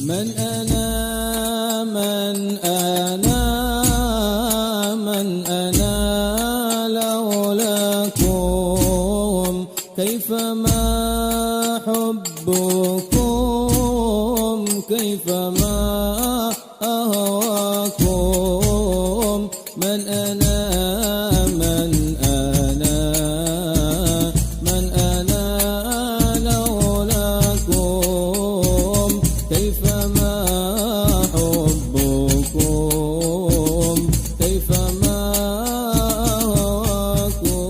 من أنا من أنا من أنا لولاكم كيفما حبكم كيفما أهواكم من أنا من أنا من أنا لولاكم كيفما حبكم كيفما أهواكم.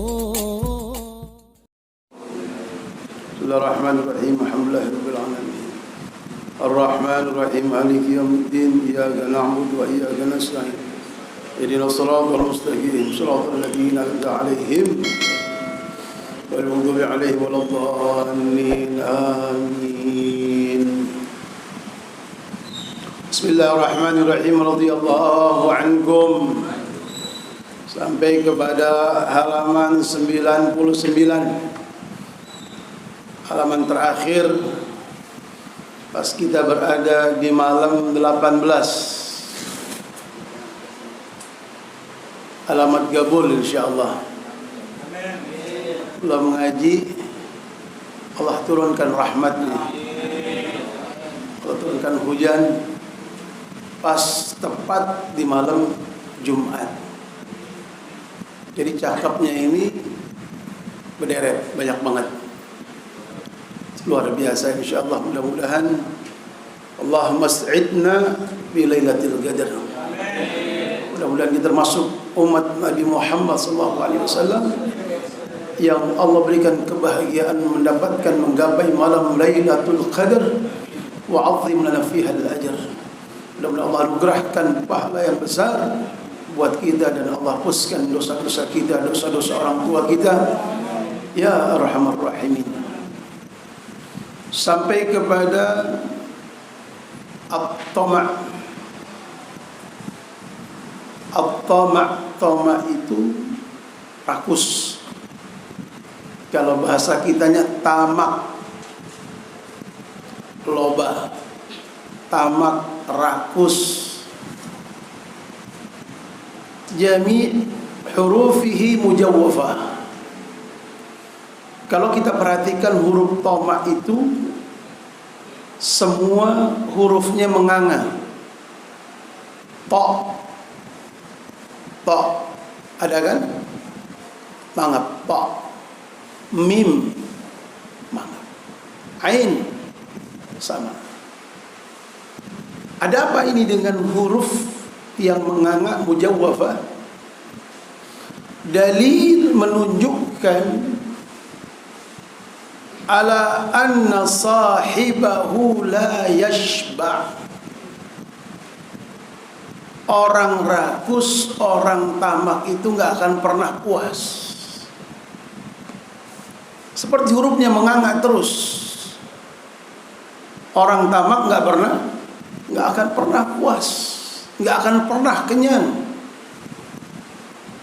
بسم الله الرحمن الرحيم الحمد لله رب العالمين الرحمن الرحيم مالك يوم الدين إياك نعبد وإياك نستعين اهدنا الصراط المستقيم صراط الذين أنعمت عليهم غير المغضوب عليهم ولا الضالين آمين. بسم الله الرحمن الرحيم رضي الله عنكم sampai kepada halaman 99, halaman terakhir pas kita berada di malam 18. Alamat Gabul insyaallah. Allah mengaji, Allah turunkan rahmatnya, Allah turunkan hujan pas tepat di malam Jumat. Jadi cakapnya ini berderet banyak banget, luar biasa insyaallah. Mudah-mudahan Allahumma as'idna bi lailatul qadar. Mudah-mudahan kita termasuk umat Nabi Muhammad SAW yang Allah berikan kebahagiaan mendapatkan menggapai malam Lailatul Qadar wa 'azzim lana fiha al-ajr. Mudah-mudahan Allah anugerahkan pahala yang besar buat kita dan Allah hapuskan dosa-dosa kita, dosa-dosa orang tua kita, ya arhamar rahimin. Sampai kepada at-tama'. At-tama' itu rakus. Kalau bahasa kitanya tamak, loba. Tamak, rakus. Jami' hurufihi mujawwafah. Kalau kita perhatikan huruf tama' itu semua hurufnya menganga. Ta ada kan? Mangap. Ta. Mim. Mangap. Ain. Sama. Ada apa ini dengan huruf yang menganga mujawwafah? Dalil menunjukkan ala anna sahibahu la yashba'. Orang rakus, orang tamak itu nggak akan pernah puas. Seperti hurufnya menganga terus. Orang tamak nggak akan pernah puas, nggak akan pernah kenyang.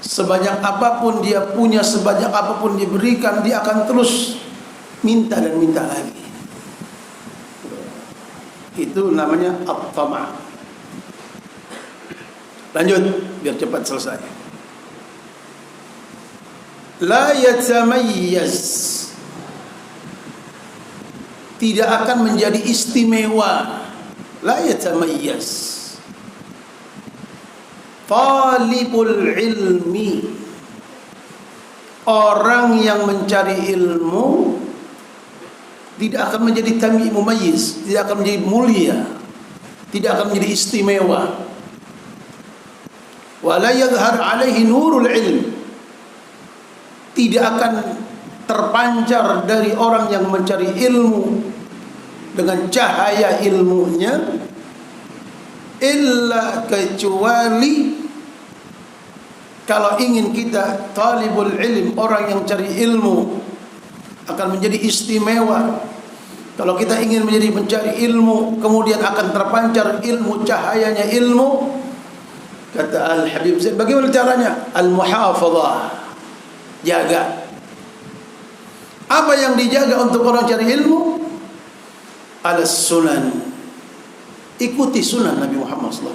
Sebanyak apapun dia punya, sebanyak apapun diberikan, dia akan terus minta dan minta lagi. Itu namanya at-tama'. Lanjut biar cepat selesai. La yatamayyaz, tidak akan menjadi istimewa. La yatamayyaz. Talibul ilmi, orang yang mencari ilmu tidak akan menjadi mumayyiz, tidak akan menjadi mulia, tidak akan menjadi istimewa. Wala yadhhar alaihi nurul ilm, tidak akan terpancar dari orang yang mencari ilmu dengan cahaya ilmunya, illa kecuali kalau ingin kita talibul ilm, orang yang cari ilmu akan menjadi istimewa. Kalau kita ingin menjadi mencari ilmu kemudian akan terpancar ilmu, cahayanya ilmu, kata Al-Habib Zain, bagaimana caranya? Al-muhafadhah, jaga. Apa yang dijaga untuk orang cari ilmu? Al-sunan, ikuti sunnah Nabi Muhammad SAW.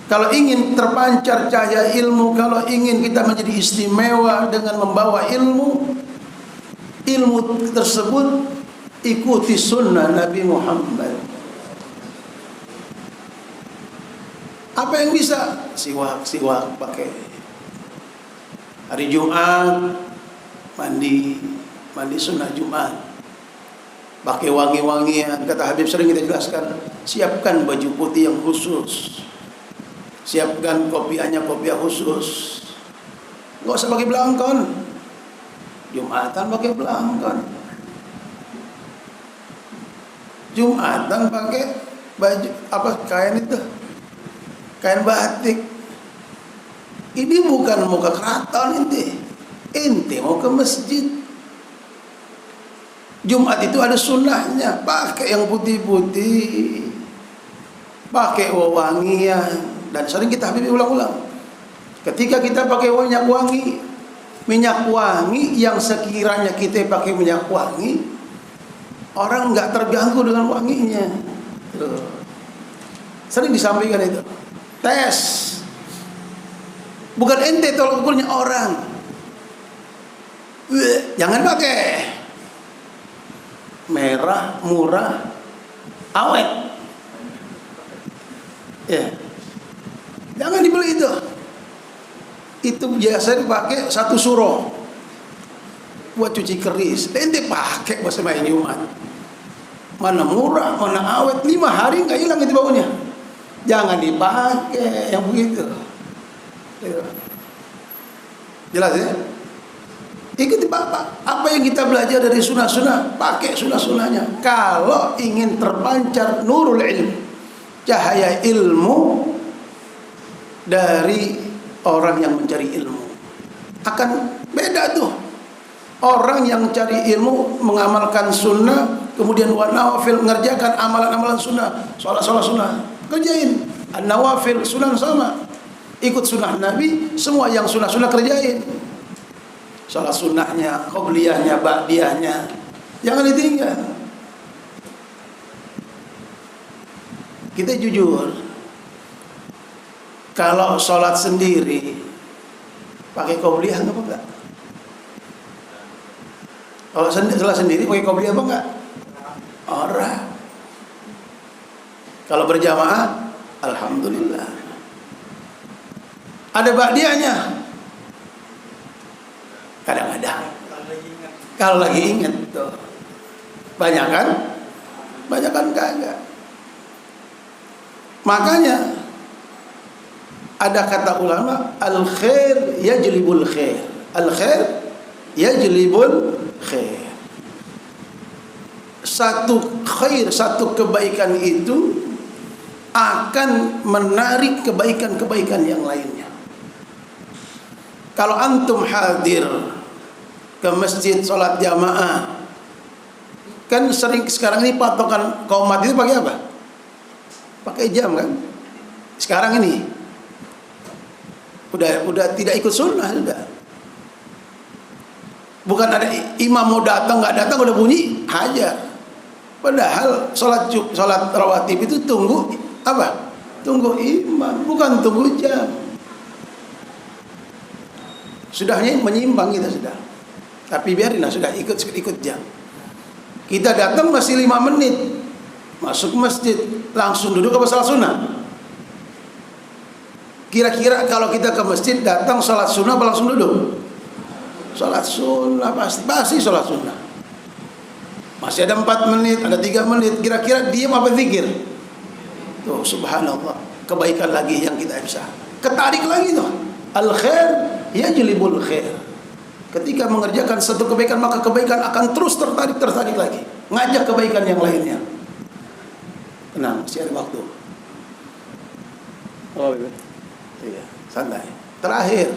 Kalau ingin terpancar cahaya ilmu, kalau ingin kita menjadi istimewa dengan membawa ilmu tersebut ikuti sunnah Nabi Muhammad. Apa yang bisa? Siwak pakai. Hari Jumat mandi sunnah Jumat. Pakai wangi-wangian. Kata Habib sering kita jelaskan, siapkan baju putih yang khusus, siapkan kopiah khusus. Nggak usah pakai belangkon. Jumatan pakai belangkon. Jumatan pakai baju kain itu, kain batik. Ini bukan mau ke keraton ente mau ke masjid. Jumat itu ada sunnahnya, pakai yang putih-putih, pakai wangian. Dan sering kita Habib ulang-ulang, ketika kita pakai minyak wangi yang sekiranya kita pakai minyak wangi, orang nggak terganggu dengan wanginya. Sering disampaikan itu. Tes, bukan ente tolak ukurnya orang. Jangan pakai merah, murah, awet. Ya. Jangan dibeli itu. Itu biasa dipakai 1 suro buat cuci keris. Ente pakai pas main Jumat. Mana murah, mana awet, 5 hari nggak hilang itu baunya. Jangan dipakai yang begitu. Jelas ya? Ikuti Bapak. Apa yang kita belajar dari sunnah-sunnah, pakai sunnah-sunnahnya. Kalau ingin terpancar nurul ilm, cahaya ilmu dari orang yang mencari ilmu, akan beda tuh. Orang yang cari ilmu mengamalkan sunnah, kemudian nawafil, mengerjakan amalan-amalan sunnah, sholat sunnah, kerjain. Nawafil sunnah sama, ikut sunnah Nabi, semua yang sunnah kerjain. Sholat sunnahnya, qobliyahnya, ba'diyahnya, jangan ditinggal. Kita jujur, kalau sholat sendiri pakai qobliyah apa enggak? Kalau sholat sendiri pakai qobliyah apa enggak? Orang. Kalau berjamaah, alhamdulillah. Ada ba'diyahnya. Kadang-kadang kalau lagi ingat tuh, banyak kan kagak. Makanya ada kata ulama, al khair yajlibul khair, al khair yajlibul khair. Satu khair, satu kebaikan itu akan menarik kebaikan-kebaikan yang lainnya. Kalau antum hadir ke masjid sholat jamaah, kan sering sekarang ini patokan kaum umat itu pakai apa? Pakai jam kan? Sekarang ini udah tidak ikut sunnah sudah. Bukan ada imam mau datang nggak datang udah bunyi hajar. Padahal sholat rawatib itu tunggu apa? Tunggu imam, bukan tunggu jam. Sudahnya menyimpang kita sudah. Tapi biarin lah, sudah ikut jam. Kita datang masih 5 menit, masuk masjid, langsung duduk apa salat sunnah? Kira-kira kalau kita ke masjid datang salat sunnah apa langsung duduk? Salat sunnah pasti salat sunnah. Masih ada 4 menit, ada 3 menit, kira-kira diam apa zikir? Tuh subhanallah, kebaikan lagi yang kita bisa. Ketarik lagi tuh. Al khair yajlibul khair. Ketika mengerjakan satu kebaikan, maka kebaikan akan terus tertarik lagi, ngajak kebaikan yang lainnya. Tenang, masih ada waktu. Oh iya, santai. Terakhir,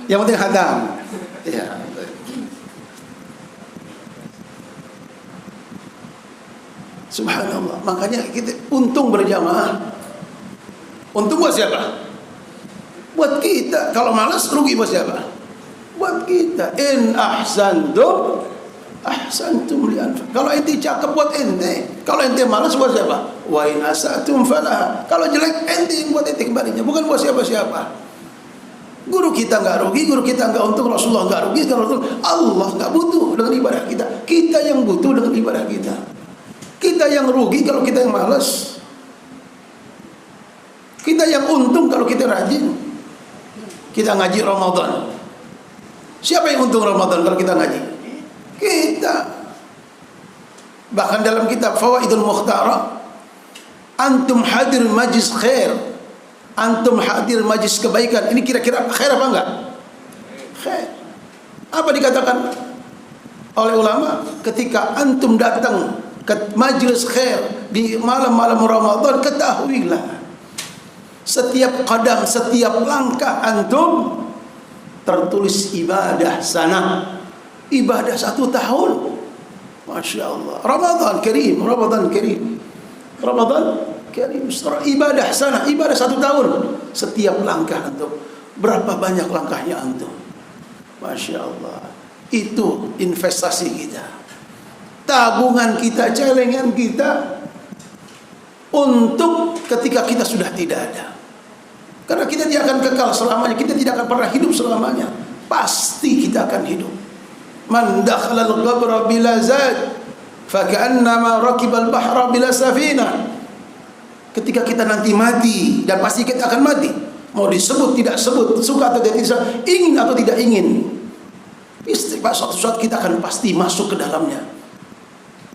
yang penting hadam. Iya. Subhanallah. Makanya kita untung berjamaah. Untung buat siapa? Buat kita. Kalau malas rugi buat siapa? Buat kita. In ahsantum ahsantum li anfusikum. Kalau ente cakep buat ente, kalau ente malas buat siapa? Wa in asatum falaha. Kalau jelek ente yang buat ente kembalinya, bukan buat siapa-siapa. Guru kita nggak rugi, guru kita nggak untung, Rasulullah nggak rugi, Allah nggak butuh dengan ibadah kita. Kita yang butuh dengan ibadah kita. Kita yang rugi kalau kita yang malas. Kita yang untung kalau kita rajin. Kita ngaji Ramadan. Siapa yang untung Ramadan kalau kita ngaji? Kita. Bahkan dalam kitab Fawaidul Mukhtara, antum hadir majlis khair, antum hadir majlis kebaikan. Ini kira-kira khair apa enggak? Khair. Apa dikatakan oleh ulama? Ketika antum datang ke majlis khair di malam-malam Ramadan, ketahuilah setiap qadam, setiap langkah antum tertulis ibadah sana, ibadah 1 tahun. Masya Allah. Ramadan Karim, Ramadan Karim, Ramadan Karim. Ibadah sana, ibadah 1 tahun. Setiap langkah antum, berapa banyak langkahnya antum? Masya Allah. Itu investasi kita, tabungan kita, celengan kita untuk ketika kita sudah tidak ada. Karena kita tidak akan kekal selamanya, kita tidak akan pernah hidup selamanya. Pasti kita akan hidup. Man dakhala al-qabra bila zad fa ka'annama rakibal bahra bila safina. Ketika kita nanti mati, dan pasti kita akan mati, mau disebut tidak sebut, suka atau tidak, ingin atau tidak ingin, suatu saat kita akan pasti masuk ke dalamnya.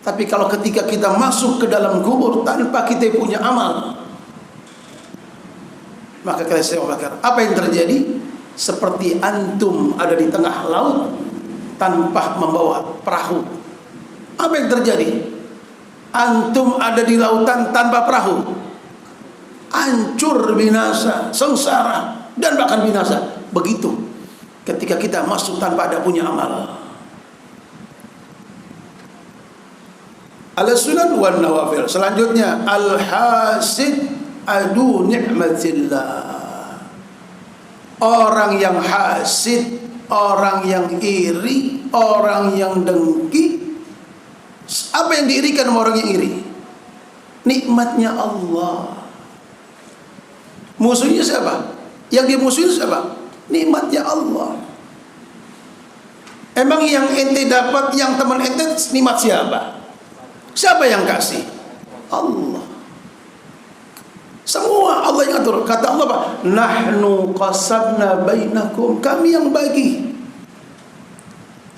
Tapi kalau ketika kita masuk ke dalam kubur tanpa kita punya amal, maka saya bakar. Apa yang terjadi? Seperti antum ada di tengah laut tanpa membawa perahu. Apa yang terjadi? Antum ada di lautan tanpa perahu, hancur, binasa, sengsara, dan bahkan binasa. Begitu ketika kita masuk tanpa ada punya amal. Al-sunan wan nawafil. Selanjutnya al-hasid adu ni'matillah. Orang yang hasid, orang yang iri, orang yang dengki. Apa yang diirikan sama orang yang iri? Nikmatnya Allah. Musuhnya siapa? Yang dimusuhin siapa? Nikmatnya Allah. Emang yang ente dapat, yang teman ente nikmat siapa? Siapa yang kasih? Allah. Semua Allah yang atur. Kata Allah apa? Nahnu qasabna bainakum. Kami yang bagi.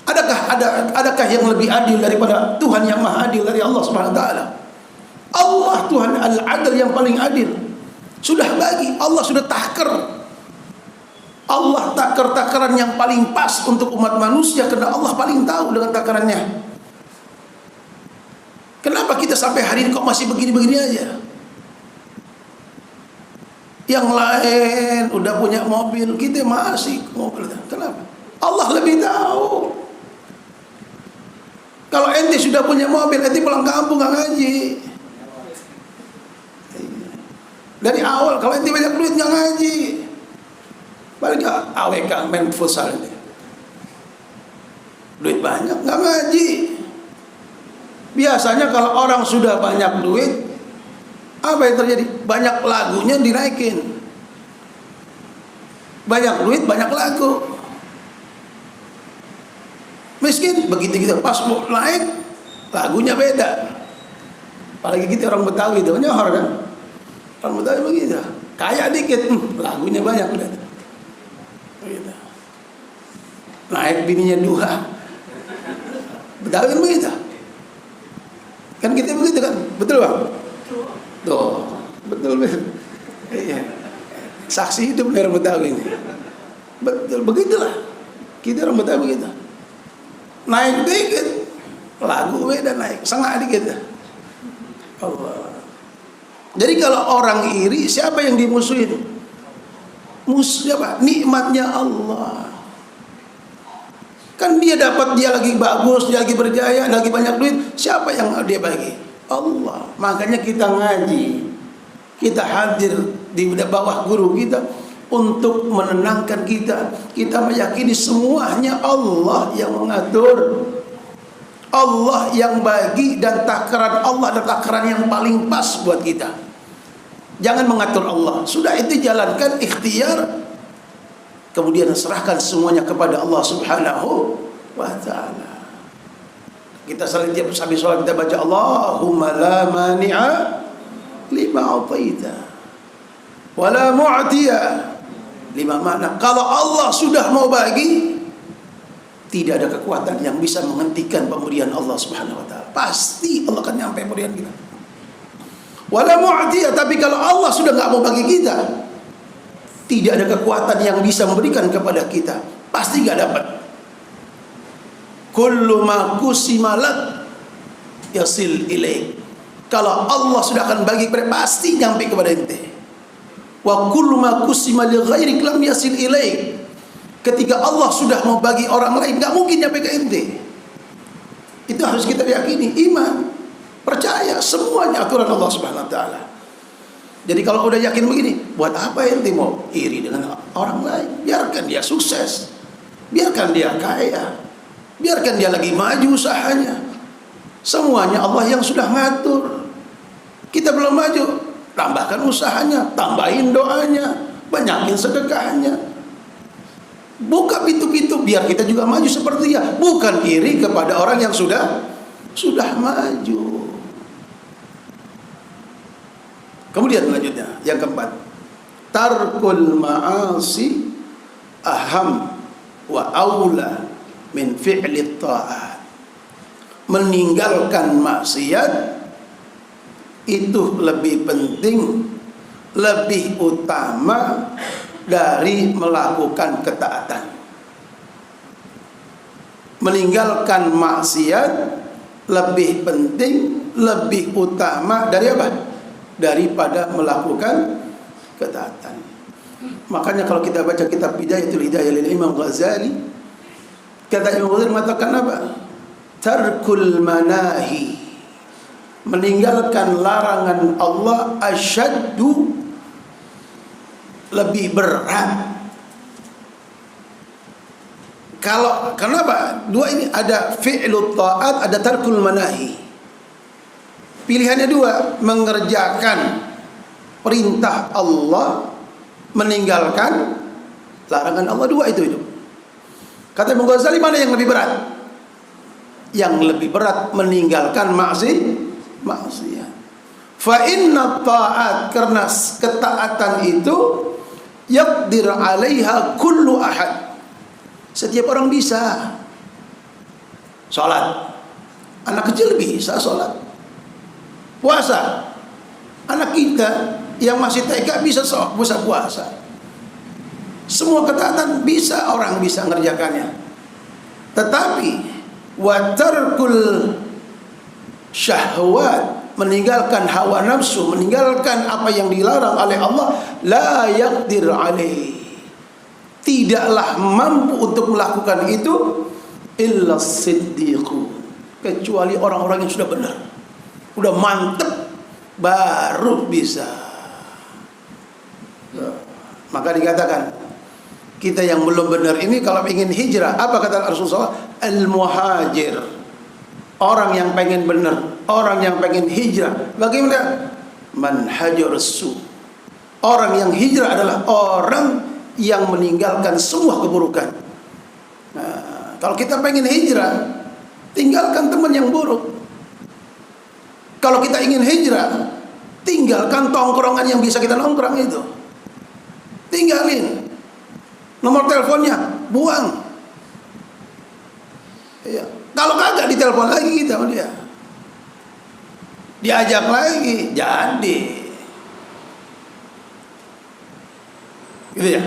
Adakah yang lebih adil daripada Tuhan yang Maha Adil dari Allah Subhanahu wa taala? Allah Tuhan Al-Adil yang paling adil. Sudah bagi, Allah sudah taker. Allah taker-takeran yang paling pas untuk umat manusia, karena Allah paling tahu dengan takarannya. Kenapa kita sampai hari ini kok masih begini-begini aja? Yang lain udah punya mobil, kita masih mobil. Kenapa? Allah lebih tahu. Kalau ente sudah punya mobil, ente pulang kampung gak ngaji. Dari awal, kalau ente banyak duit gak ngaji, balik AWK main futsal ini. Duit banyak gak ngaji. Biasanya kalau orang sudah banyak duit, apa yang terjadi? Banyak lagunya dinaikin. Banyak duit, banyak lagu. Miskin, begitu kita pas mau naik, lagunya beda. Apalagi kita orang Betawi itu, nyohor kan? Orang Betawi begitu. Kaya dikit, lagunya banyak. Begitu. Naik bininya 2. Betawi kan begitu. Kan kita begitu kan? Betul bang? Tuh, betul. Iya. Saksi hidup dari orang Betawi ini. Betul, begitulah. Kita orang Betawi begitu. Naik dikit, lagu beda naik, setengah dikit. Allah. Jadi kalau orang iri, siapa yang dimusuhin? Siapa? Nikmatnya Allah. Kan dia dapat, dia lagi bagus, dia lagi berjaya, lagi banyak duit. Siapa yang dia bagi? Allah. Makanya kita ngaji, kita hadir di bawah guru kita untuk menenangkan kita. Kita meyakini semuanya Allah yang mengatur, Allah yang bagi, dan takaran Allah adalah takaran yang paling pas buat kita. Jangan mengatur Allah. Sudah itu jalankan ikhtiar, kemudian serahkan semuanya kepada Allah Subhanahu wa ta'ala. Kita selalu tiap habis sholat kita baca Allahumma la mani'a lima a'taita wa la mu'tiya lima mana. Kalau Allah sudah mau bagi, tidak ada kekuatan yang bisa menghentikan pemberian Allah Subhanahu wa ta'ala. Pasti Allah akan nyampe pemberian kita. Wala mu'tiya, tapi kalau Allah sudah nggak mau bagi kita, tidak ada kekuatan yang bisa memberikan kepada kita. Pasti nggak dapat. Kullu ma qusima lak yasil ilaik. Kalau Allah sudah akan bagi kepada, pasti nyampe kepada ente. Wa kullu ma qusima li ghairik lam yasil ilaik. Ketika Allah sudah mau bagi orang lain, nggak mungkin nyampe ke ente. Itu harus kita yakini, iman, percaya semuanya aturan Allah Subhanahu wa ta'ala. Jadi kalau udah yakin begini, buat apa ente mau iri dengan orang lain? Biarkan dia sukses, biarkan dia kaya, biarkan dia lagi maju usahanya. Semuanya Allah yang sudah ngatur. Kita belum maju, tambahkan usahanya, tambahin doanya, banyakin sedekahnya. Buka pintu-pintu biar kita juga maju seperti dia. Bukan iri kepada orang yang sudah maju. Kemudian selanjutnya yang keempat, tarkul ma'asi aham wa aula min fi'li ta'at. Meninggalkan maksiat itu lebih penting, lebih utama dari melakukan ketaatan. Meninggalkan maksiat lebih penting, lebih utama dari apa? Daripada melakukan ketaatan. Makanya kalau kita baca kitab Bidayatul Hidayah lil Imam Ghazali, kata Imam Ghazali mengatakan apa? Tarkul manahi, meninggalkan larangan Allah, asyaddu, lebih berat. Kalau kenapa? Dua ini, ada fi'lut ta'at, ada tarkul manahi. Pilihannya dua, mengerjakan perintah Allah, meninggalkan larangan Allah. Dua itu. Kata Imam Ghazali, mana yang lebih berat? Yang lebih berat meninggalkan maksiat. Fa inna ta'at, karena ketaatan itu yaqdir 'alaiha kullu ahad. Setiap orang bisa. Salat, anak kecil bisa salat. Puasa, anak kita yang masih TK bisa puasa. Semua ketaatan bisa, orang bisa mengerjakannya. Tetapi wa tarkul syahwat, meninggalkan hawa nafsu, meninggalkan apa yang dilarang oleh Allah, la yaqdir alaih, tidaklah mampu untuk melakukan itu illa siddiqu, kecuali orang-orang yang sudah benar, udah mantep, baru bisa. Maka dikatakan kita yang belum benar ini kalau ingin hijrah, apa kata Rasulullah? Al-muhajir, orang yang pengen benar, orang yang pengen hijrah. Bagaimana? Man hajar su, orang yang hijrah adalah orang yang meninggalkan semua keburukan. Nah, kalau kita pengen hijrah, tinggalkan teman yang buruk. Kalau kita ingin hijrah, tinggalkan tongkrongan yang bisa kita nongkrong itu. Tinggalin. Nomor teleponnya buang. Ya. Kalau kagak ditelepon lagi kita sama dia, diajak lagi, jadi gitu ya.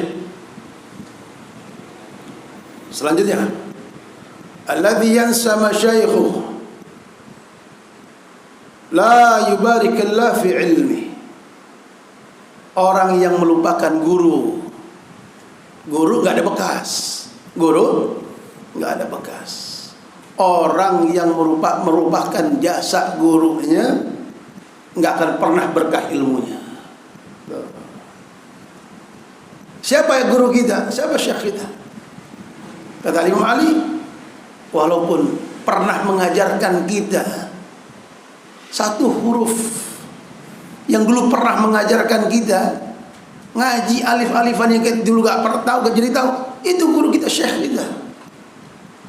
Selanjutnya, alladhi yansa masyaikhu la yubarikallah fi ilmi, orang yang melupakan guru. Guru nggak ada bekas. Guru nggak ada bekas. Orang yang merupakan jasa gurunya nggak akan pernah berkah ilmunya. Siapa yang guru kita? Siapa syekh kita? Kata Imam Ali, walaupun pernah mengajarkan kita satu huruf yang dulu pernah mengajarkan kita ngaji alif-alifan yang kita dulu gak pernah tahu, gak jadi tahu, itu guru kita, syekh kita.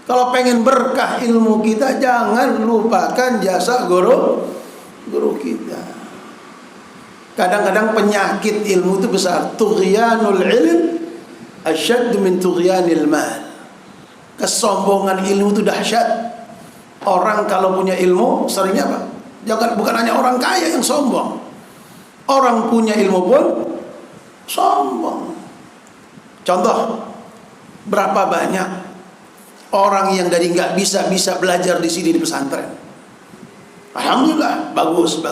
Kalau pengen berkah ilmu kita, jangan lupakan jasa guru kita. Kadang-kadang penyakit ilmu itu besar. Tughyanul ilm asyaddu min tughyanil mal. Kesombongan ilmu itu dahsyat. Orang kalau punya ilmu seringnya apa? Bukan hanya orang kaya yang sombong. Orang punya ilmu pun sombong. Contoh, berapa banyak orang yang dari nggak bisa belajar di sini di pesantren. Alhamdulillah, bagus.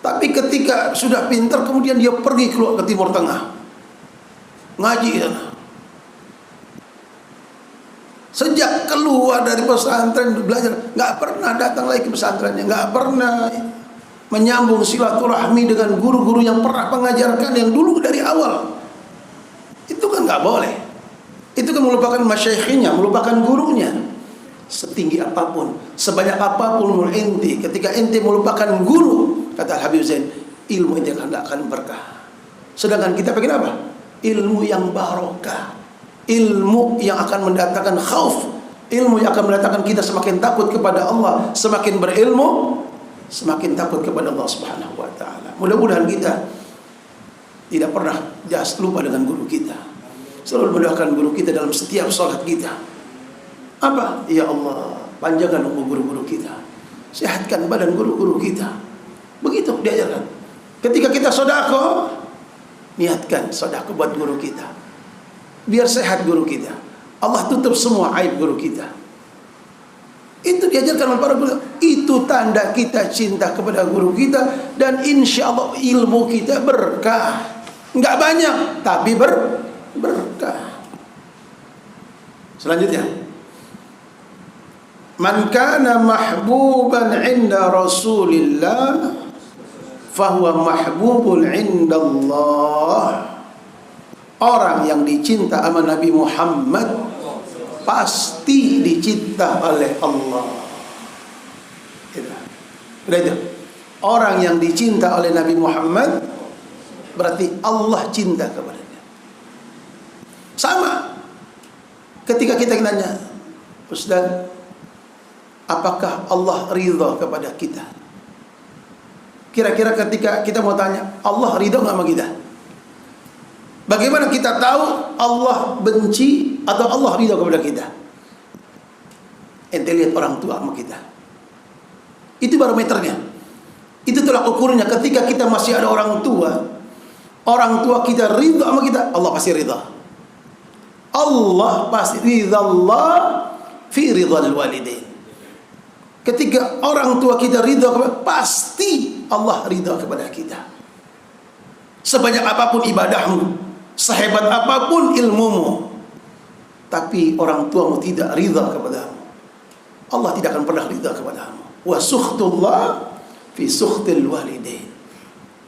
Tapi ketika sudah pintar, kemudian dia pergi keluar ke Timur Tengah, ngaji sana. Sejak keluar dari pesantren belajar, nggak pernah datang lagi ke pesantrennya, nggak pernah menyambung silaturahmi dengan guru-guru yang pernah mengajarkan yang dulu dari awal. Itu kan nggak boleh. Itu kan melupakan masyayikhinya, melupakan gurunya. Setinggi apapun, sebanyak apapun ente, ketika ente melupakan guru, kata Habib Zain, ilmu ente akan berkah. Sedangkan kita pengen apa? Ilmu yang barokah, ilmu yang akan mendatangkan khauf, ilmu yang akan mendatangkan kita semakin takut kepada Allah. Semakin berilmu, semakin takut kepada Allah Subhanahu wa ta'ala. Mudah-mudahan kita tidak pernah lupa dengan guru kita. Selalu mendoakan guru kita dalam setiap sholat kita. Apa? Ya Allah, panjangkan umur guru-guru kita, sehatkan badan guru-guru kita. Begitu diajarkan. Ketika kita sedekah, niatkan sedekah buat guru kita, biar sehat guru kita. Allah tutup semua aib guru kita. Itu diajarkan oleh para guru. Itu tanda kita cinta kepada guru kita. Dan insya Allah ilmu kita berkah. Enggak banyak, tapi berkah. Selanjutnya, man kana mahbuban 'inda Rasulillah fahuwa mahbubun 'inda Allah. Orang yang dicinta sama Nabi Muhammad pasti dicinta oleh Allah. Udah itu. Orang yang dicinta oleh Nabi Muhammad berarti Allah cinta kepadanya. Sama ketika kita nanya, Ustaz, apakah Allah ridha kepada kita? Kira-kira ketika kita mau tanya, Allah ridha nggak sama kita? Bagaimana kita tahu Allah benci atau Allah ridha kepada kita? Ente lihat orang tua sama kita. Itu barometernya. Itu tolak ukurnya. Ketika kita masih ada orang tua kita ridha sama kita, Allah pasti ridha. Allah pasti ridha Allah fi ridhal walidain. Ketika orang tua kita ridha kepada, pasti Allah ridha kepada kita. Sebanyak apapun ibadahmu, sehebat apapun ilmumu, tapi orang tuamu tidak ridha kepadamu, Allah tidak akan pernah ridha kepadamu. Wa sukhtullah fi sukhtil walidain.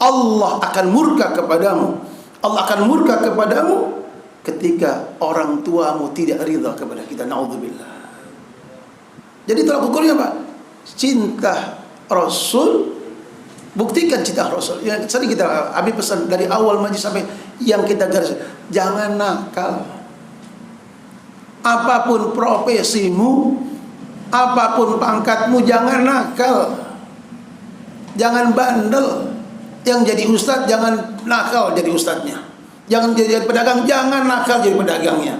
Allah akan murka kepadamu. Allah akan murka kepadamu ketika orang tuamu tidak ridha kepada kita. Naudzubillah. Jadi tolak ukurnya apa? Cinta Rasul. Buktikan cinta Rasul. Yang sering kita Habib pesan dari awal majlis sampai yang kita garis, jangan nakal. Apapun profesimu, apapun pangkatmu, jangan nakal. Jangan bandel. Yang jadi ustadz jangan nakal jadi ustadznya. Jangan jadi pedagang, jangan nakal jadi pedagangnya.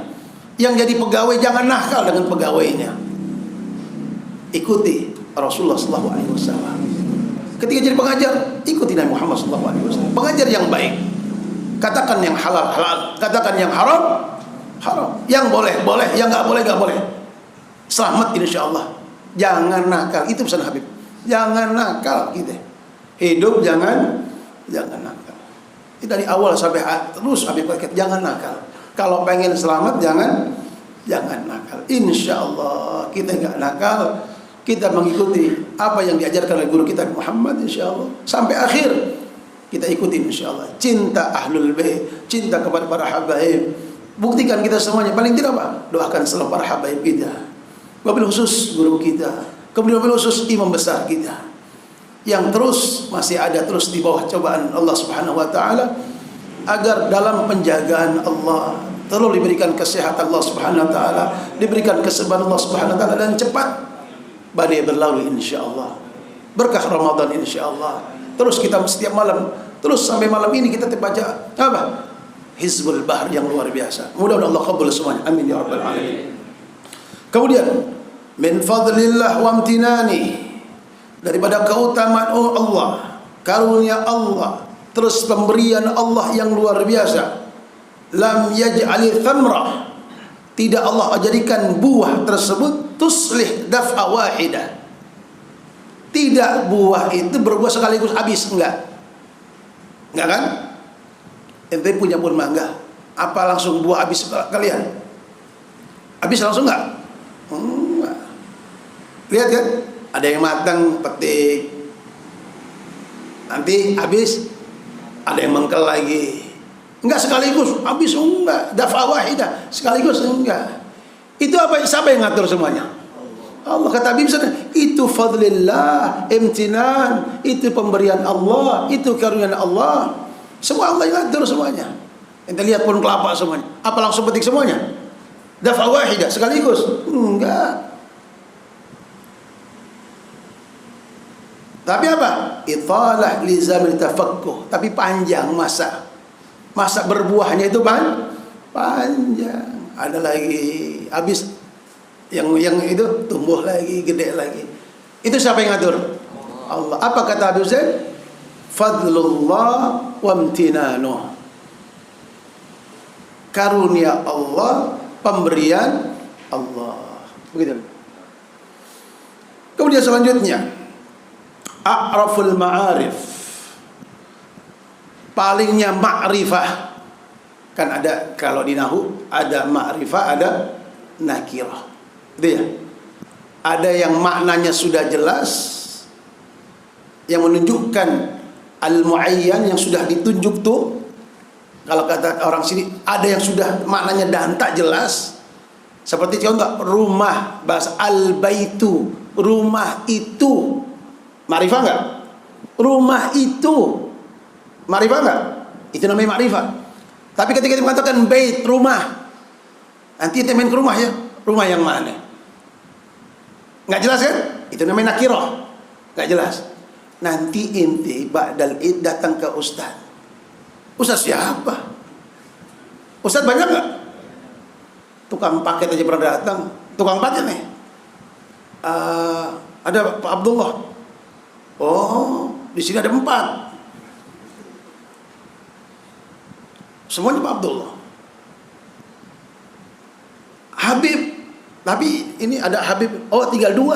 Yang jadi pegawai jangan nakal dengan pegawainya. Ikuti Rasulullah SAW. Ketika jadi pengajar, ikuti Nabi Muhammad SAW. Pengajar yang baik. Katakan yang halal, halal. Katakan yang haram, haram. Yang boleh, boleh. Yang nggak boleh, nggak boleh. Selamat insya Allah. Jangan nakal. Itu pesan Habib. Jangan nakal gitu. Hidup jangan nakal. Ini dari awal sampai terus Habib kata, jangan nakal. Kalau pengen selamat jangan nakal. Insya Allah kita nggak nakal. Kita mengikuti apa yang diajarkan oleh guru kita Muhammad insya Allah. Sampai akhir kita ikuti insya Allah. Cinta ahlul bait, cinta kepada para habaib. Buktikan kita semuanya. Paling tidak apa? Doakan selalu para habaib kita. wabil khusus guru kita, kemudian wabil khusus imam besar kita yang terus masih ada terus di bawah cobaan Allah Subhanahu wa taala, agar dalam penjagaan Allah terus diberikan kesehatan Allah Subhanahu wa taala, diberikan kesabaran Allah Subhanahu wa taala, dan cepat badai berlalu insyaallah. Berkah Ramadan insyaallah. Terus kita setiap malam, terus sampai malam ini kita terbaca apa? Hizbul Bahr yang luar biasa. Mudah-mudahan Allah kabul semuanya. Amin ya rabbal alamin. Kemudian min fadlillah wa amtinani, daripada keutamaan Allah, karunia Allah, terus pemberian Allah yang luar biasa. Lam yaj'ali thamrah, tidak Allah jadikan buah tersebut tuslih daf'a wahidah. Tidak buah itu berbuah sekaligus habis, enggak kan? Ente punya pohon mangga, apa langsung buah habis kalian? Habis langsung enggak? Enggak. Lihat kan? Ada yang matang petik, nanti habis, ada yang mengkel lagi. Enggak sekaligus habis, enggak. Daf'a wahidah, sekaligus enggak. Itu apa? Siapa yang ngatur semuanya? Allah. Kata Habib sana, itu fadlillah, imtinan, itu pemberian Allah, itu karunia Allah. Semua Allah yang ngatur semuanya. Ente lihat pohon kelapa semuanya, apa langsung petik semuanya? Daf'a wahidah, sekaligus? Enggak. Tapi apa? Italah li zamil tafakkuh, tapi panjang masa berbuahnya itu panjang. Ada lagi habis, yang itu tumbuh lagi, gede lagi. Itu siapa yang ngatur? Allah. Apa kata Habib Zain? Fadlullah wa amtinanuh, karunia Allah, pemberian Allah. Begitu. Kemudian selanjutnya, a'raful ma'arif, palingnya ma'rifah. Kan ada, kalau di nahu ada ma'rifah, ada nakirah. Itu ya. Ada yang maknanya sudah jelas, yang menunjukkan al-muayyan, yang sudah ditunjuk tuh. Kalau kata orang sini, ada yang sudah maknanya dan tak jelas. Seperti contoh rumah, bahasa al-baitu, rumah itu. Ma'rifah enggak? Rumah itu ma'rifah enggak? Itu namanya ma'rifah. Tapi ketika kita mengatakan bait, rumah, nanti kita main ke rumah ya. Rumah yang mana? Enggak jelas kan? Itu namanya nakirah. Enggak jelas. Nanti inti ba'dal id datang ke ustaz. Ustaz siapa? Ustaz banyak enggak? Tukang paket aja pernah datang. Tukang paket nih. Ada Pak Abdullah. Oh, di sini ada 4. Semuanya Pak Abdullah. Habib, tapi ini ada Habib. Oh, tinggal 2.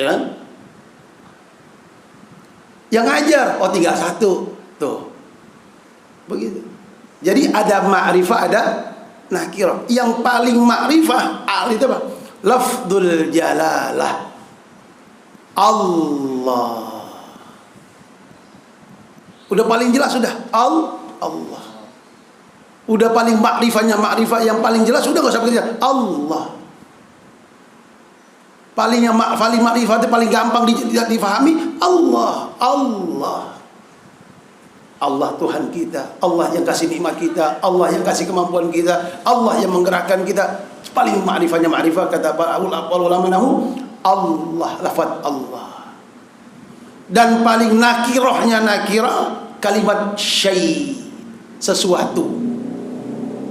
Ya kan? Yang ngajar, oh tinggal 1. Tuh. Begitu. Jadi ada ma'rifah, ada nakirah. Yang paling ma'rifah itu apa? Lafdzul jalalah. Allah. Udah paling jelas sudah. Allah. Udah paling makrifahnya, makrifah yang paling jelas sudah, enggak usah bekerja. Allah. Paling makrifah itu paling gampang difahami. Allah. Allah Tuhan kita, Allah yang kasih nikmat kita, Allah yang kasih kemampuan kita, Allah yang menggerakkan kita. Paling makrifahnya makrifah, kata para ulama nahu, Allah, lafaz Allah. Dan paling nakirahnya nakirah, kalimat syai', sesuatu.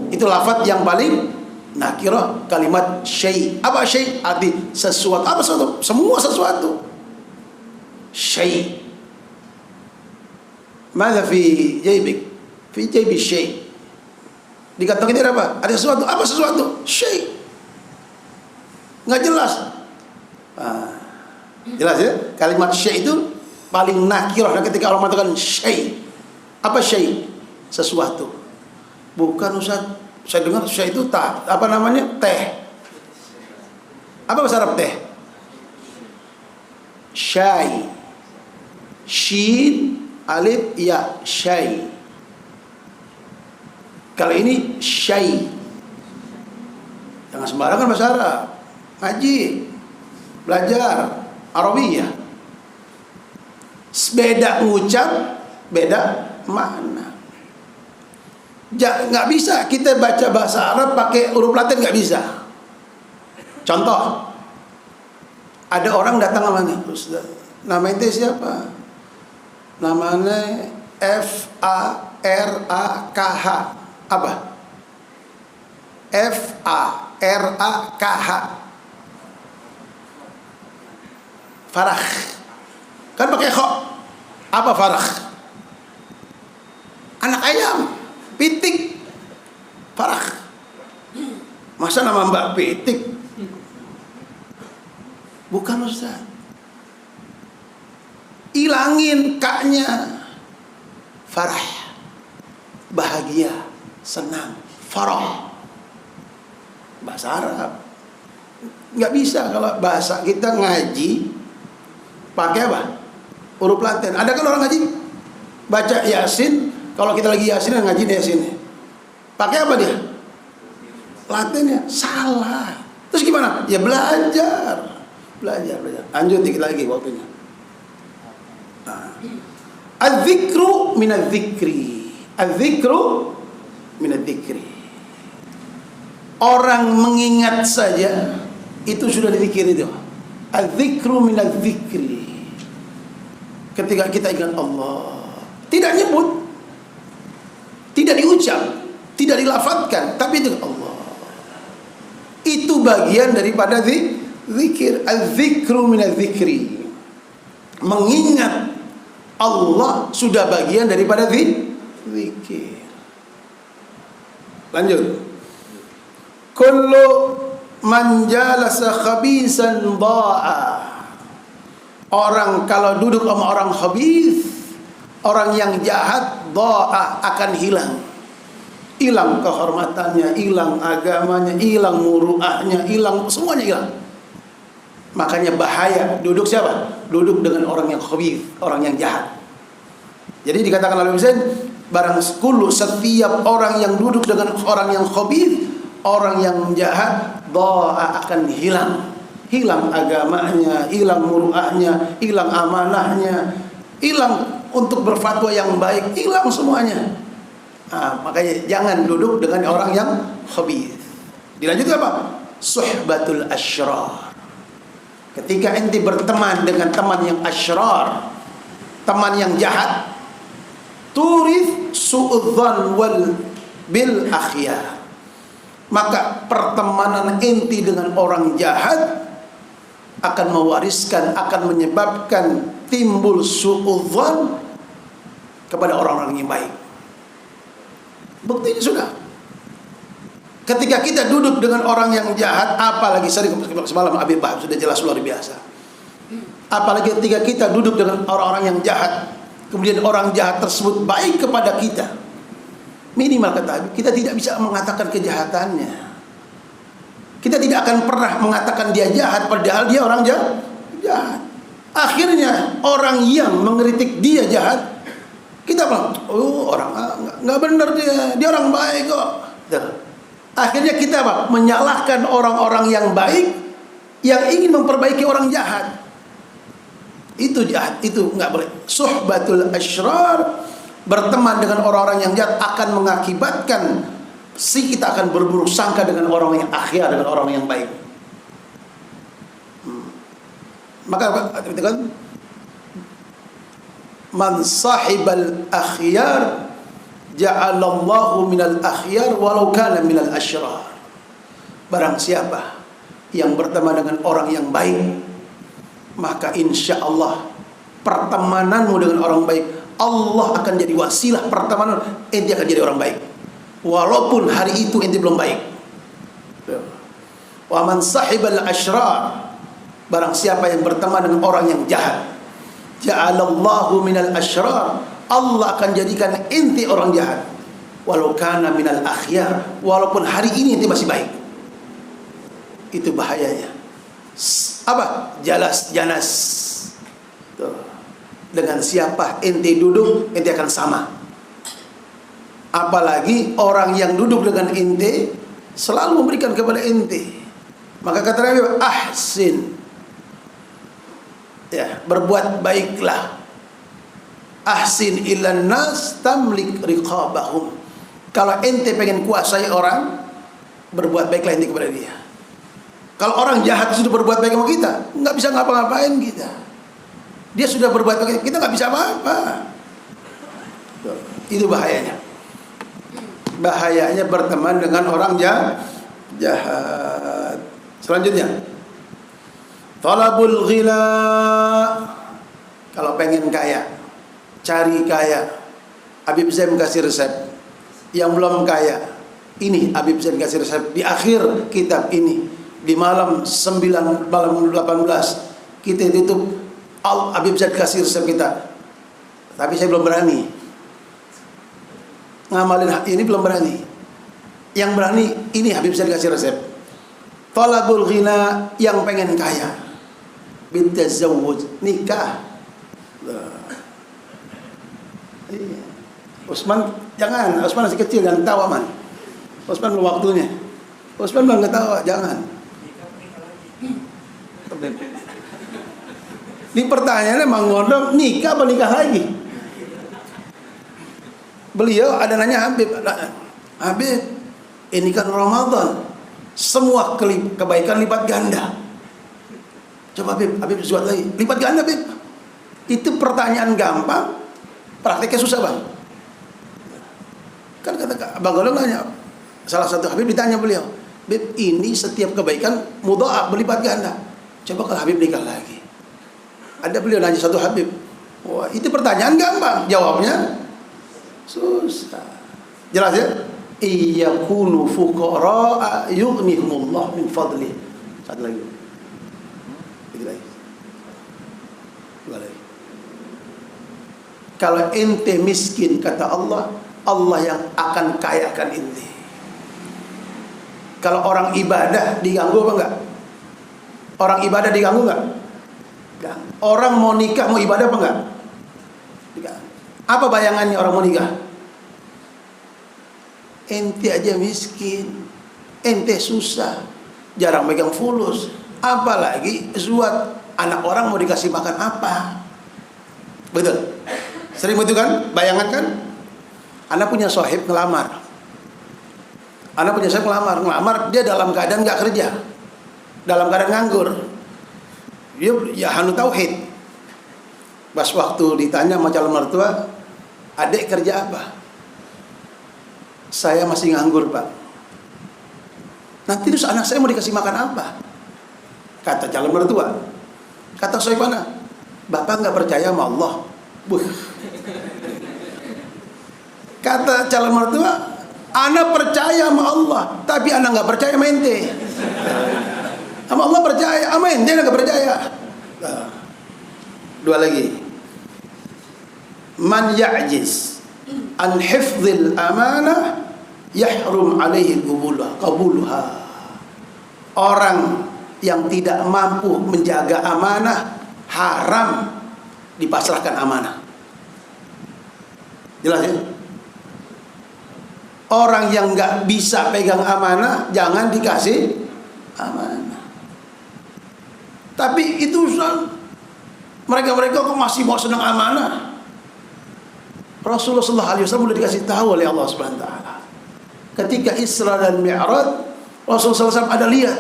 Itu lafaz yang paling nakirah, kalimat syai'. Apa syai'? Arti sesuatu. Apa sesuatu? Semua sesuatu. Syai'. Mada fi jaybik? Fi jaybi syai'. Di kantong ini ada apa? Ada sesuatu. Apa sesuatu? Syai'. Enggak jelas. Jelas ya? Kalimat syai' itu paling nakirah ketika orang mengatakan syai'. Apa syai'? Sesuatu. Bukan Ustaz, saya dengar syai' itu apa namanya? Teh. Apa bahasa Arab teh? Syai'. Shin, alif, ya, syai'. Kalau ini syai'. Jangan sembarangan bahasa Arab. Ngaji, belajar Arabiyah. Beda ngucap, beda makna. Nggak bisa kita baca bahasa Arab pakai huruf Latin, nggak bisa. Contoh, ada orang datang namanya, Ustaz, nama itu siapa? Namanya F-A-R-A-K-H. Apa? F-A-R-A-K-H. Farah. Kan pakai kho. Apa Farah? Anak ayam, pitik. Farah. Masa nama Mbak Pitik? Bukan Ustaz. Ilangin kaknya. Farah. Bahagia, senang. Farah. Bahasa Arab. Nggak bisa kalau bahasa kita ngaji pakai apa? Huruf Latin. Ada kan orang ngaji baca Yasin, kalau kita lagi Yasin ngaji Yasin. Pakai apa dia? Latinnya. Salah. Terus gimana? Ya belajar. Belajar. Lanjut dikit lagi waktunya. Az-zikru minadz-zikri. Az-zikru minadz-zikri. Orang mengingat saja itu sudah dizikir itu. Az-zikru minadz-zikri. Ketika kita ingat Allah, tidak nyebut, tidak diucap, tidak dilafadzkan, tapi itu Allah. Itu bagian daripada zikir. Az-zikru minadz-zikri. Mengingat Allah sudah bagian daripada zikir. Lanjut. Kullu man jalasa khabisan dha'a. Orang kalau duduk sama orang khabis, orang yang jahat, dha'a, akan hilang. Hilang kehormatannya, hilang agamanya, hilang muruahnya, hilang semuanya hilang. Makanya bahaya duduk siapa? Duduk dengan orang yang khabith, orang yang jahat. Jadi dikatakan oleh Husain, barang kullu, setiap orang yang duduk dengan orang yang khabith, orang yang jahat, dha'a, akan hilang. Hilang agamanya, hilang muruahnya, hilang amanahnya, hilang untuk berfatwa yang baik, hilang semuanya. Makanya jangan duduk dengan orang yang khabith. Dilanjutkan apa? Suhbatul asyrar. Ketika ente berteman dengan teman yang asyrar, teman yang jahat, turith su'udzan wal bil akhyar. Maka pertemanan ente dengan orang jahat akan mewariskan, akan menyebabkan timbul su'udzan kepada orang-orang yang baik. Buktinya sudah. Ketika kita duduk dengan orang yang jahat, apalagi semalam Habib Bahab sudah jelas luar biasa. Apalagi ketika kita duduk dengan orang-orang yang jahat, kemudian orang jahat tersebut baik kepada kita, minimal kata Habib, kita tidak bisa mengatakan kejahatannya. Kita tidak akan pernah mengatakan dia jahat padahal dia orang jahat. Akhirnya orang yang mengkritik dia jahat, kita bilang, oh orang nggak benar dia orang baik kok. Akhirnya kita apa? Menyalahkan orang-orang yang baik yang ingin memperbaiki orang jahat. Itu jahat, itu nggak boleh. Suhbatul asyrar, berteman dengan orang-orang yang jahat akan mengakibatkan kita akan berburuk sangka dengan orang yang akhyar, dengan orang yang baik. Maka kan man sahibal akhyar ja'alallahu minal akhyar walau kana minal asyrar. Barang siapa yang berteman dengan orang yang baik, maka insya Allah pertemananmu dengan orang baik, Allah akan jadi wasilah pertemanan ente akan jadi orang baik, walaupun hari itu ente belum baik. Wa man sahibal asyrar, barang siapa yang berteman dengan orang yang jahat, ja'alallahu minal asyrar, Allah akan jadikan ente orang jahat, walau kana minal akhyar, walaupun hari ini ente masih baik. Itu bahayanya. Apa? Janas. Tuh. Dengan siapa ente duduk, ente akan sama. Apalagi orang yang duduk dengan ente selalu memberikan kepada ente. Maka kata Nabi, ahsin, ya, berbuat baiklah. Ahsin ilan nas tamlik riqabahum. Kalau ente pengen kuasai orang, berbuat baiklah ente kepada dia. Kalau orang jahat sudah berbuat baik sama kita, nggak bisa ngapa-ngapain kita. Dia sudah berbuat baik, kita nggak bisa apa-apa. Itu bahayanya. Bahayanya berteman dengan orang jahat. Selanjutnya, talabul ghila. Kalau pengen kaya, cari kaya. Habib Zain kasih resep. Yang belum kaya, ini Habib Zain kasih resep di akhir kitab ini. Di malam 9, malam 18 kita tutup, Habib Zain kasih resep kita. Tapi saya belum berani ngamalin ini, belum berani. Yang berani ini Habib Zain kasih resep. Talabul ghina, yang pengen kaya, bitazawwuj, nikah. Usman jangan, Usman masih kecil, jangan ketawa man. Usman belum waktunya. Usman belum ketawa, jangan. Ini pertanyaannya Mang Gondong, nikah apa nikah lagi? Beliau ada nanya Habib, Habib, ini kan Ramadan, semua kebaikan lipat ganda. Coba Habib buat lagi, lipat ganda Habib. Itu pertanyaan gampang, praktiknya susah bang. Kan kata Bang Gondong nanya, salah satu Habib ditanya beliau, Habib, ini setiap kebaikan mudha'af, berlipat ganda. Coba kalau Habib nikah lagi. Ada beliau nanya satu Habib, wah itu pertanyaan gampang, jawabnya susah. Jelas ya? Iyakunu fuqara'a yughnihumullah min fadli. Satu lagi. Itu lagi. Dua lagi. Kalau ente miskin, kata Allah, Allah yang akan kayakan ente. Kalau orang ibadah diganggu apa enggak? Orang ibadah diganggu enggak? Enggak. Orang mau nikah, mau ibadah apa enggak? Enggak. Apa bayangannya orang mau nikah? Ente aja miskin, ente susah, jarang megang fulus, apalagi zuat, anak orang mau dikasih makan apa? Betul? Sering betul kan? Bayangan kan? Anak punya sahib ngelamar. Anak punya sahib ngelamar, dia dalam keadaan nggak kerja, dalam keadaan nganggur. Dia ya hanu tauhid. Pas waktu ditanya sama calon mertua, adik kerja apa? Saya masih nganggur pak. Nanti terus anak saya mau dikasih makan apa? Kata calon mertua. Kata sahib mana? Bapak nggak percaya sama Allah. Buh. Kata calon mertua, anak percaya sama Allah, tapi anak nggak percaya sama ente. Sama Allah percaya, sama ente nggak percaya. Dua lagi. Man ya'jiz an hifdzil amanah yahrum alaihi qabuluha. Orang yang tidak mampu menjaga amanah, haram dipasrahkan amanah. Jelas ya? Orang yang nggak bisa pegang amanah, jangan dikasih amanah. Tapi itu mereka kok masih mau senang amanah? Rasulullah SAW sudah dikasih tahu oleh Allah Subhanahu Wa Taala. Ketika Isra dan Mi'raj, Rasulullah SAW ada lihat,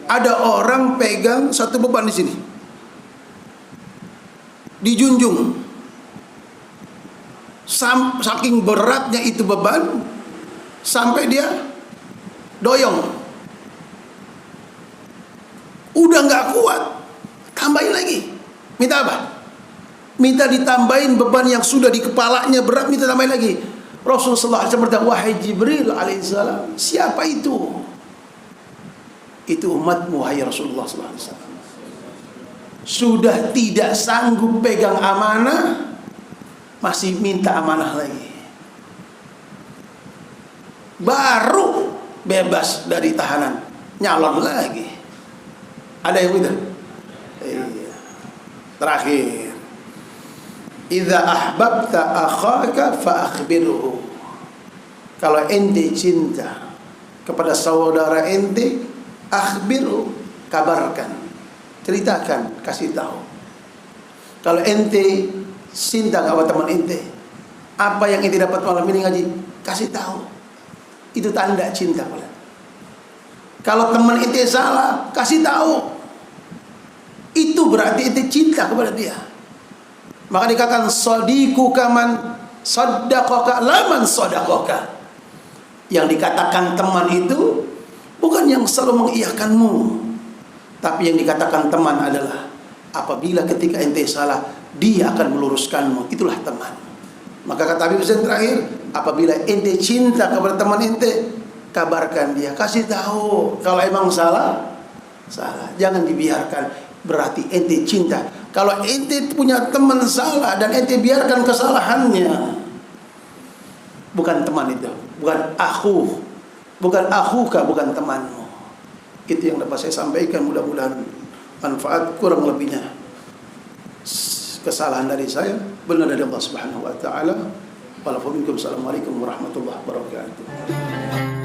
ada orang pegang satu beban di sini, dijunjung, saking beratnya itu beban, sampai dia doyong, udah nggak kuat, tambahin lagi, minta apa? Minta ditambahin beban yang sudah di kepalanya berat, minta tambahin lagi. Rasulullah SAW berkata, wahai Jibril alaihissalam, siapa itu? Itu umatmu, wahai Rasulullah SAW. Sudah tidak sanggup pegang amanah, masih minta amanah lagi. Baru bebas dari tahanan, nyalon lagi. Ada yang begitu? Iya. Terakhir, idza ahbabta akhaka fa akhbirhu. Kalau ente cinta kepada saudara ente, akhbiru, kabarkan, ceritakan, kasih tahu. Kalau ente cinta kepada teman ente, apa yang ente dapat malam ini ngaji, kasih tahu. Itu tanda cinta. Kalau teman ente salah, kasih tahu. Itu berarti ente cinta kepada dia. Maka dikatakan sadiquka man saddaqaka laman sadaqaka. Yang dikatakan teman itu bukan yang selalu mengiyakanmu, tapi yang dikatakan teman adalah apabila ketika ente salah, dia akan meluruskanmu. Itulah teman. Maka kata Habib Zain terakhir, apabila ente cinta kepada teman ente, kabarkan dia, kasih tahu. Kalau emang salah, salah. Jangan dibiarkan. Berarti ente cinta. Kalau ente punya teman salah dan ente biarkan kesalahannya, bukan teman itu, bukan akhuka, bukan temanmu. Itu yang dapat saya sampaikan. Mudah-mudahan manfaat, kurang lebihnya kesalahan dari saya, benar dari Allah Subhanahu wa taala. Assalamualaikum warahmatullahi wabarakatuh.